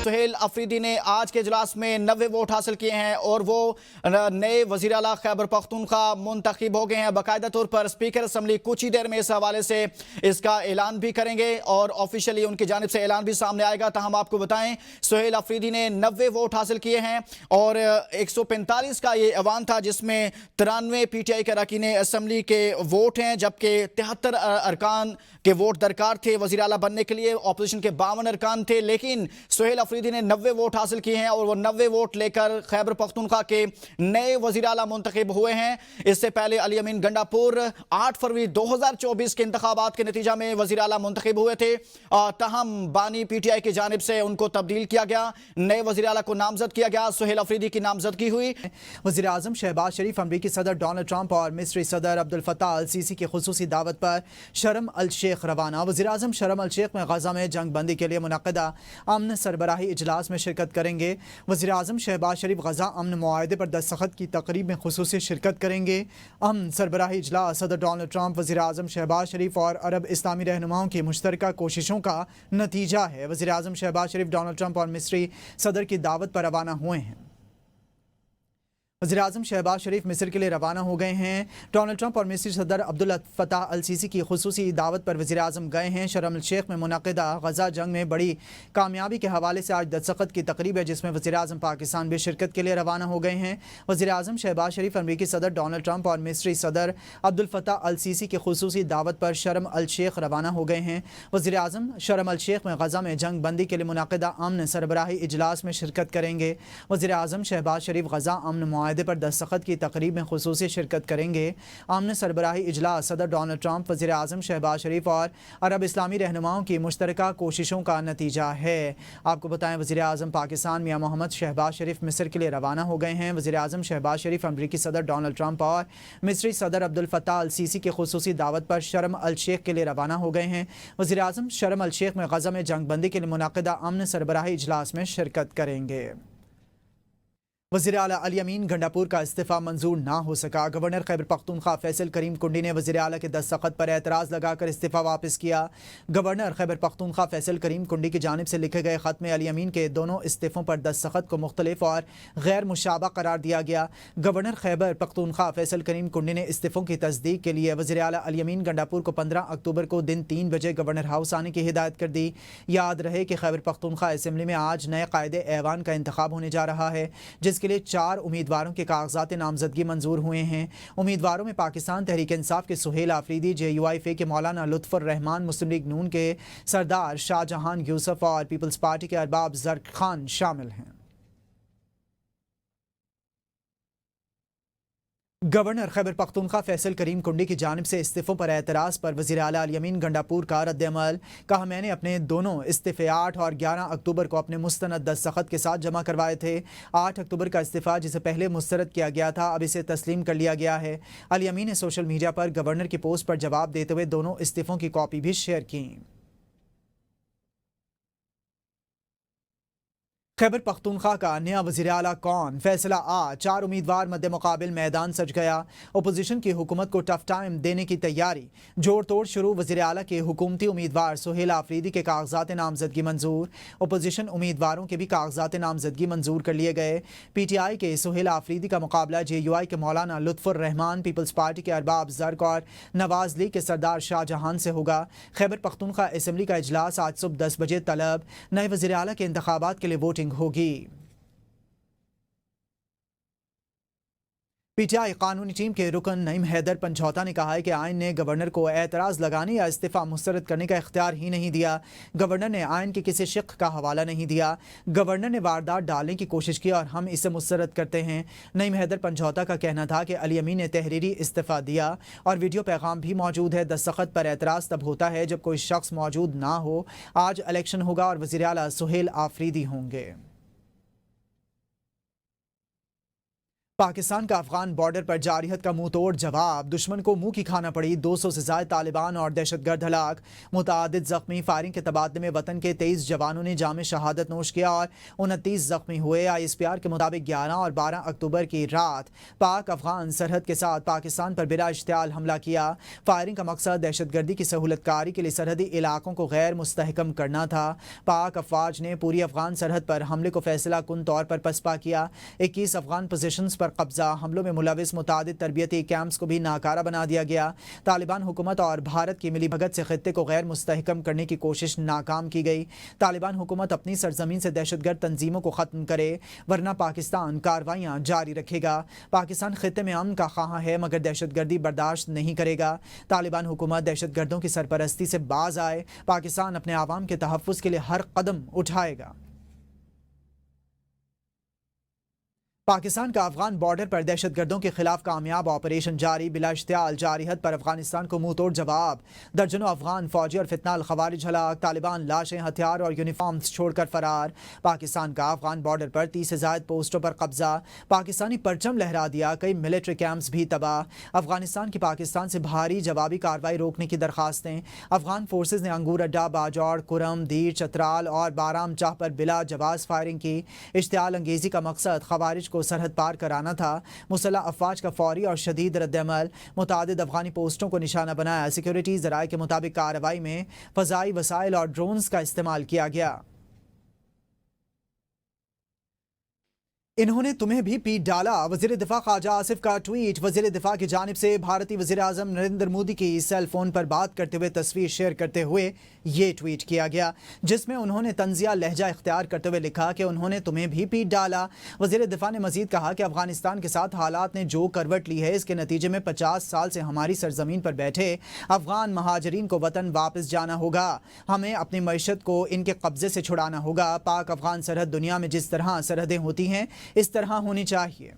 सुहेल अफरीदी ने आज के इजलास में 90 वोट हासिल किए हैं और वो नए वज़ीर आला खैबर पख्तूनख्वा मुंतखब हो गए हैं। बाकायदा तौर पर स्पीकर असम्बली कुछ ही देर में इस हवाले से इसका ऐलान भी करेंगे और ऑफिशियली उनकी जानिब से ऐलान भी सामने आएगा। तो हम आपको बताएं, सुहेल अफरीदी ने 90 वोट हासिल किए हैं और 145 का ये ऐवान था, जिसमें 93 PTI के अरकान असम्बली के वोट हैं, जबकि 73 अरकान के वोट दरकार थे वज़ीर आला बनने के लिए। अपोजिशन के 52 अरकान थे, लेकिन सुहेल अफरीदी ने 90 वोट हासिल किए हैं और वो 90 वोट लेकर खैबर पख्तूनख्वा के नए वज़ीर आला मुंतखब हुए हैं। इससे पहले अली अमीन गंडापुर 8 फरवरी 2024 के इंतखाबात के नतीजा में वज़ीर आला मुंतखब हुए थे। तहम बानी PTI की जानिब से उनको तब्दील किया गया, नए वज़ीर आला को नामजद किया गया। सुहेल अफरीदी की नामजदगी हुई। वज़ीर आज़म शहबाज शरीफ, अमरीकी सदर डोनाल्ड ट्रंप और मिस्री सदर अब्दुल फताह अल सीसी की खुसूसी दावत पर शर्म अल शेख रवाना। वज़ीर आज़म शर्म अल शेख में गज़ा में जंग बंदी के लिए मुनक़दा अमन सरबराही इजलास में शिरकत करेंगे। वज़ीर आज़म शहबाज शरीफ गज़ा अमन मुआहदे पर दस्तखत की तकरीब में खुसूसी शिरकत करेंगे। अमन सरबराही इजलास सदर डोनाल्ड ट्रंप, वज़ीर आज़म शहबाज शरीफ और अरब इस्लामी रहनुमाओं की मुश्तरका कोशिशों का नतीजा है। वज़ीर आज़म शहबाज शरीफ डोनाल्ड ट्रंप और मिस्री सदर की दावत पर रवाना हुए हैं। वज़ीर आज़म शहबाज शरीफ मिस्र के लिए रवाना हो गए हैं। डोनाल्ड ट्रंप और मिस्री सदर अब्दुल फताह अल सीसी की खुसूसी दावत पर वज़ीर आज़म गए हैं। शर्म अल शेख में मुनक़दा गज़ा जंग में बड़ी कामयाबी के हवाले से आज दस्तखत की तकरीब है, जिसमें वज़ीर आज़म पाकिस्तान भी शिरकत के लिए रवाना हो गए हैं। वज़ीर आज़म शहबाज शरीफ, अमरीकी सदर डोनाल्ड ट्रंप और मिस्री सदर अब्दुल फताह अल सीसी की खुसूसी दावत पर शर्म अल शेख रवाना हो गए हैं। वज़ीर आज़म शर्म अल शेख में गज़ा में जंग बंदी के लिए मुनक़दा अमन सरबराही इजलास में शिरकत करेंगे। वज़ीर आज़म शहबाज शरीफ गज़ा अमन मुआहदे पर दस्तखत की तकरीब में खुसूसी शिरकत करेंगे। आमने सरबराही इजलास सदर डोनाल्ड ट्रंप, वज़ीर आज़म शहबाज शरीफ और अरब इस्लामी रहनुमाओं की मुश्तरका कोशिशों का नतीजा है। आपको बताएं, वज़ीर आज़म पाकिस्तान मियां मोहम्मद शहबाज शरीफ मिस्र के लिए रवाना हो गए हैं। वज़ीर आज़म शहबाज शरीफ अमरीकी सदर डोनाल्ड ट्रंप और मिस्री सदर अब्दुल फताह अल सीसी की खुसूसी दावत पर शर्म अल शेख के लिए रवाना हो गए हैं। वज़ीर आज़म शर्म अल शेख में गज़ा में जंग बंदी के लिए मुनक़दा अमन सरबराही इजलास में शिरकत करेंगे। वज़ीर आला अली अमीन गंडापुर का इस्तीफ़ा मंजूर ना हो सका। गवर्नर खैबर पख्तूनख्वा फैसल करीम कुंडी ने वज़ीर आला के दस्तखत पर एतराज़ लगाकर इस्तीफ़ा वापस किया। गवर्नर खैबर पख्तूनख्वा फैसल करीम कुंडी की जानिब से लिखे गए ख़त में अली अमीन के दोनों इस्तीफ़ों पर दस्तखत को मुख्तलिफ और गैर मुशाबा करार दिया गया। गवर्नर खैबर पख्तूनख्वा फैसल करीम कुंडी ने इस्तीफ़ों की तस्दीक के लिए वज़ीर आला अली अमीन गंडापुर को 15 अक्टूबर को दिन 3 बजे गवर्नर हाउस आने की हिदायत कर दी। याद रहे कि खैबर पख्तूनख्वा असम्बली में आज नए कायदे ऐवान का इंतखाब होने जा रहा है, जिसके लिए 4 उम्मीदवारों के कागजात नामजदगी मंजूर हुए हैं। उम्मीदवारों में पाकिस्तान तहरीक इंसाफ के सुहेल आफरीदी, JUIF के मौलाना लुत्फुर रहमान, मुस्लिम लीग नून के सरदार शाहजहान यूसुफ और पीपल्स पार्टी के अरबाब जरक खान शामिल हैं। गवर्नर खैबर पख्तूनख्वा फैसल करीम कुंडी की जानिब से इस्तीफ़ों पर एतराज़ पर वज़ीर आला अली अमीन गंडापुर का रद्द-ए-अमल। कहा, मैंने अपने दोनों इस्तीफ़े 8 और 11 अक्टूबर को अपने मुस्तनद दस्तखत के साथ जमा करवाए थे। 8 अक्टूबर का इस्तीफ़ा, जिसे पहले मुस्तरद किया गया था, अब इसे तस्लीम कर लिया गया है। अली अमीन ने सोशल मीडिया पर गवर्नर की पोस्ट पर जवाब देते हुए दोनों इस्तीफ़ों की कॉपी भी शेयर की। खैबर पख्तूनख्वा का नया वज़ीर आला कौन, फैसला आज। 4 उम्मीदवार मद्दे मुकाबिल मैदान सज गया। अपोजिशन की हुकूमत को टफ टाइम देने की तैयारी जोड़ तोड़ शुरू। वज़ीर आला के हुकूमती उम्मीदवार सुहेल आफरीदी के कागजात नामजदगी मंजूर। अपोजिशन उम्मीदवारों के भी कागजात नामजदगी मंजूर कर लिए गए। PTI के सुहेल आफरीदी का मुकाबला JUI के मौलाना लुत्फुर रहमान, पीपल्स पार्टी के अरबाब जरक और नवाज लीग के सरदार शाहजहान से होगा। खैबर पख्तूनख्वा असम्बली का इजलास आज सुबह 10 बजे तलब। नए वज़ीर आला के इंतखाबात के लिए वोटिंग होगी। PTI कानूनी टीम के रुकन नईम हैदर पंचौता ने कहा है कि आइन ने गवर्नर को एतराज़ लगाने या इस्तीफ़ा मुस्तरद करने का इख्तियार ही नहीं दिया। गवर्नर ने आइन के किसी शिक़ का हवाला नहीं दिया। गवर्नर ने वारदात डालने की कोशिश की और हम इसे मुस्तरद करते हैं। नईम हैदर पंचौता का कहना था कि अली अमीन ने तहरीरी इस्तीफ़ा दिया और वीडियो पैगाम भी मौजूद है। दस्तखत पर एतराज़ तब होता है जब कोई शख्स मौजूद ना हो। आज इलेक्शन होगा और वज़ीर आला सुहेल आफरीदी होंगे। पाकिस्तान का अफगान बॉर्डर पर जारियत का मुंह तोड़ जवाब, दुश्मन को मुंह की खाना पड़ी। 200 से ज्यादा तालिबान और दहशतगर्द हलाक, मुतादिद जख्मी। फायरिंग के तबादले में वतन के 23 जवानों ने जाम शहादत नोश किया और 29 जख्मी हुए। ISPR के मुताबिक 11 और 12 अक्टूबर की रात पाक अफगान सरहद के साथ पाकिस्तान पर बिला इश्तियाल हमला किया। फायरिंग का मकसद दहशतगर्दी की सहूलतकारी के लिए सरहदी इलाकों को गैर मुस्तहकम करना था। पाक अफवाज ने पूरी अफगान सरहद पर हमले को फैसला कुन तौर पर पसपा किया। 21 अफगान पोजीशंस पर कब्जा, हमलों में मुलविस मुतादिद तरबियती कैंप्स को भी नाकारा बना दिया गया। तालिबान हुकूमत और भारत की मिलीभगत से खित्ते को गैर मुस्तहकम करने की कोशिश नाकाम की गई। तालिबान हुकूमत अपनी सरजमीन से दहशतगर्द तंजीमों को ख़त्म करे, वरना पाकिस्तान कार्रवाइयाँ जारी रखेगा। पाकिस्तान खित्ते में अमन का ख़्वाह है मगर दहशतगर्दी बर्दाश्त नहीं करेगा। तालिबान हुकूमत दहशतगर्दों की सरपरस्ती से बाज आए, पाकिस्तान अपने आवाम के तहफ़्फ़ुज़ के लिए हर कदम उठाएगा। पाकिस्तान का अफगान बॉर्डर पर दहशतगर्दों के खिलाफ कामयाब ऑपरेशन जारी, बिला इश्तियाल जारियत पर अफगानिस्तान को मुंह तोड़ जवाब। दर्जनों अफगान फौजी और फितनाल खवारिज हलाक, तालिबान लाशें, हथियार और यूनिफॉर्म्स छोड़कर फरार। पाकिस्तान का अफगान बॉर्डर पर 30 से ज़ायद पोस्टों पर कब्जा, पाकिस्तानी परचम लहरा दिया, कई मिलिट्री कैंप्स भी तबाह। अफगानिस्तान की पाकिस्तान से भारी जवाबी कार्रवाई रोकने की दरखास्तें। अफगान फोर्सेज ने अंगूर अड्डा, बाजौड़, कुरम, दीर, चतराल और बाराम चाह पर बिला जवाज फायरिंग की। इश्तियाल अंगेजी का मकसद खवारिज को सरहद पार कराना था। मुसल्लह अफवाज का फौरी और शदीद रद्दअमल, मुतादिद अफगानी पोस्टों को निशाना बनाया। सिक्योरिटी ज़राए के मुताबिक कार्रवाई में फ़ज़ाई वसाइल और ड्रोन्स का इस्तेमाल किया गया। इन्होंने तुम्हें भी पीट डाला, वज़ीर दिफा ख्वाजा आसिफ का ट्वीट। वज़ीर दिफा की जानिब से भारतीय वज़ीर आज़म नरेंद्र मोदी की सेल फोन पर बात करते हुए तस्वीर शेयर करते हुए ये ट्वीट किया गया, जिसमें उन्होंने तंजिया लहजा इख्तियार करते हुए लिखा कि उन्होंने तुम्हें भी पीट डाला। वज़ीर दिफा ने मजीद कहा कि अफगानिस्तान के साथ हालात ने जो करवट ली है, इसके नतीजे में 50 साल से हमारी सरजमीन पर बैठे अफगान महाजरीन को वतन वापस जाना होगा। हमें अपनी मईशत को इनके कब्जे से छुड़ाना होगा। पाक अफगान सरहद दुनिया में जिस तरह सरहदें होती हैं इस तरह होनी चाहिए।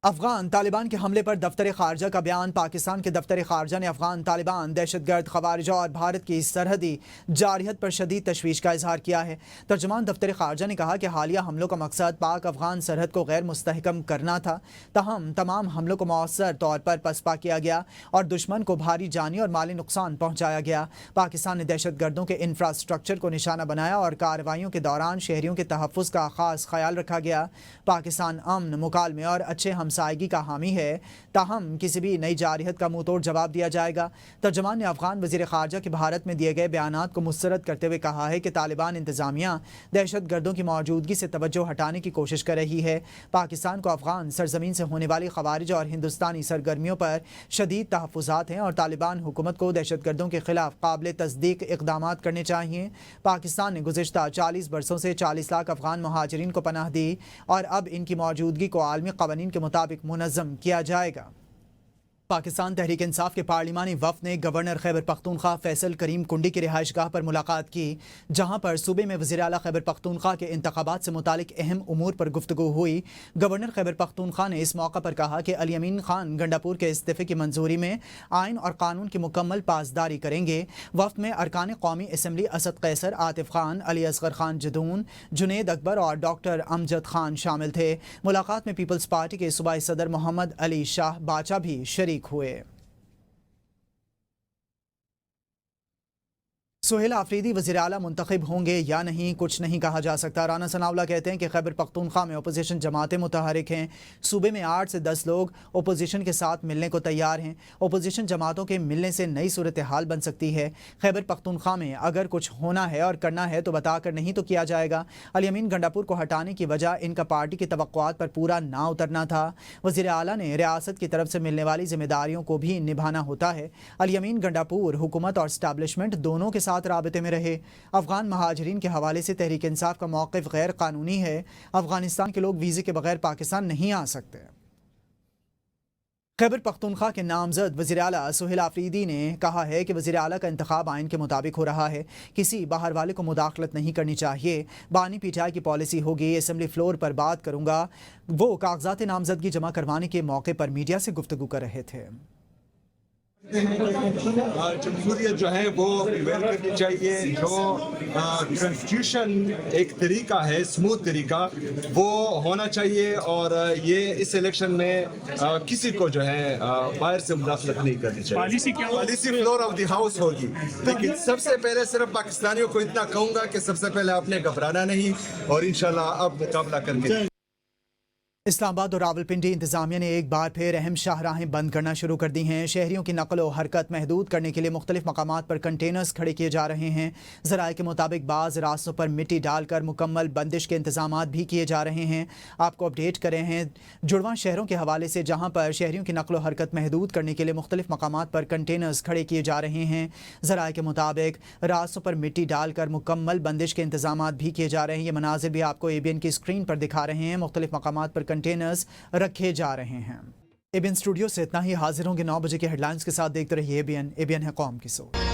अफगान तालिबान के हमले पर दफ्तर खारजा का बयान। पाकिस्तान के दफ्तर खारजा ने अफगान तालिबान, दहशतगर्द, खवारिज और भारत की सरहदी जारियत पर शदीद तशवीश का इजहार किया है। तर्जुमान दफ्तर खारजा ने कहा कि हालिया हमलों का मकसद पाक अफगान सरहद को गैर मुस्तहकम करना था, तहम तमाम हमलों को मौसर तौर पर पसपा किया गया और दुश्मन को भारी जानी और माली नुकसान पहुँचाया गया। पाकिस्तान ने दहशतगर्दों के इंफ्रास्ट्रक्चर को निशाना बनाया और कार्रवाइयों के दौरान शहरियों के तहफ़्फ़ुज़ का खास ख्याल रखा गया। पाकिस्तान अमन, मुकालमे और अच्छे हमसायगी का हामी है, ताहम किसी भी नई जारियत का मुंह तोड़ जवाब दिया जाएगा। तर्जुमान ने अफगान वज़ीर ख़ारजा के भारत में दिए गए बयानात को मुस्तरद करते हुए कहा है कि तालिबान इंतज़ामिया दहशतगर्दों की मौजूदगी से तवज्जो हटाने की कोशिश कर रही है। पाकिस्तान को अफगान सरजमीन से होने वाली खवारिज और हिंदुस्तानी सरगर्मियों पर शदीद तहफ़्फ़ुज़ात हैं और तालिबान हुकूमत को दहशतगर्दों के खिलाफ काबिल तस्दीक इक़दामात करने चाहिए। पाकिस्तान ने गुज़िश्ता 40 बरसों से 40 लाख अफगान महाजरीन को पनाह दी और अब इनकी मौजूदगी को आलमी क़वानीन के मुताबिक मुनज़्ज़म किया जाएगा। पाकिस्तान तहरीक इंसाफ के पार्लिमानी वफ़द ने गवर्नर खैबर पख्तूनख्वा फैसल करीम कुंडी की रिहाइशगाह पर मुलाकात की, जहाँ पर सूबे में वज़ीर आला खैबर पख्तूनख्वा के इंतखाबात से मुतालिक अहम उमूर पर गुफ्तगू हुई। गवर्नर खैबर पख्तूनख्वा ने इस मौका पर कहा कि अली अमीन खान गंडापुर के इस्तीफ़े की मंजूरी में आइन और कानून की मुकम्मल पासदारी करेंगे। वफ़द में अरकान कौमी असम्बली असद कैसर, आतिफ खान, अली असगर खान जदून, जुनेद अकबर और डॉक्टर अमजद खान शामिल थे। मुलाकात में पीपल्स पार्टी के सूबाई सदर मोहम्मद अली शाह बाचा भी शरीक हुए। सुहेल आफरीदी वज़ीर आला मुंतखब होंगे या नहीं, कुछ नहीं कहा जा सकता। राना सनाउल्लाह कहते हैं कि खैबर पख्तूनख्वा में अपोजिशन जमातें मुतहरिक हैं। सूबे में 8 से 10 लोग अपोजिशन के साथ मिलने को तैयार हैं। अपोजिशन जमातों के मिलने से नई सूरत हाल बन सकती है। खैबर पख्तूनख्वा में अगर कुछ होना है और करना है तो बताकर नहीं तो किया जाएगा। अली अमीन गंडापुर को हटाने की वजह इनका पार्टी की तवक्कुआत पर पूरा ना उतरना था। वज़ीर आला ने रियासत की तरफ से मिलने वाली जिम्मेदारियों को भी निभाना होता है। अली अमीन गंडापुर हुकूमत और स्टैब्लिशमेंट दोनों के साथ राबते में रहे। अफगान महाजरीन के हवाले से तहरीक इंसाफ का मौक़िफ़ गैर कानूनी है। अफगानिस्तान के लोग वीज़े के बगैर पाकिस्तान नहीं आ सकते। खैबर पख्तूनख्वा के नामजद वज़ीर आला सुहेल आफरीदी ने कहा है कि वज़ीर आला का इंतखाब आइन के मुताबिक हो रहा है, किसी बाहर वाले को मुदाखलत नहीं करनी चाहिए। बानी पीटीआई की पॉलिसी होगी, असम्बली फ्लोर पर बात करूँगा। वो कागजात नामजदगी जमा करवाने के मौके पर मीडिया से गुफ्तगू कर रहे थे। कहते हैं कि जमहूरियत जो है वो प्रिवेल करनी चाहिए, जो कॉन्स्टिट्यूशन एक तरीका है, स्मूथ तरीका, वो होना चाहिए। और ये इस इलेक्शन में किसी को जो है बाहर से मुदाखलत नहीं करनी चाहिए। Policy floor of the house होगी, लेकिन सबसे पहले सिर्फ पाकिस्तानियों को इतना कहूँगा कि सबसे पहले आपने घबराना नहीं और इंशाल्लाह अब मुकाबला करके। इस्लामाबाद और रावलपिंडी इंतजामिया ने एक बार फिर अहम शाहराहें बंद करना शुरू कर दी हैं। शहरियों की नकल व हरकत महदूद करने के लिए मुख्तलिफ मकामात पर कंटेनर्स खड़े किए जा रहे हैं। ज़राए के मुताबिक बाज़ रास्तों पर मिट्टी डालकर मुकम्मल बंदिश के इंतजामात भी किए जा रहे हैं। आपको अपडेट करें हैं जुड़वां शहरों के हवाले से, जहाँ पर शहरियों की नकल व हरकत महदूद करने के लिए मुख्तलिफ मकामात पर कंटेनर्स खड़े किए जा रहे हैं। ज़राए के मुताबिक रास्तों पर मिट्टी डालकर मुकम्मल बंदिश के इंतजामात भी किए जा रहे हैं। ये मनाजिर भी आपको ABN की स्क्रीन पर दिखा रहे हैं। मुख्तलिफ मकामात पर कंटेनर्स रखे जा रहे हैं। ABN स्टूडियो से इतना ही। हाजिर होंगे 9 बजे के हेडलाइंस के साथ। देखते रहिए ABN है कौम की सोच।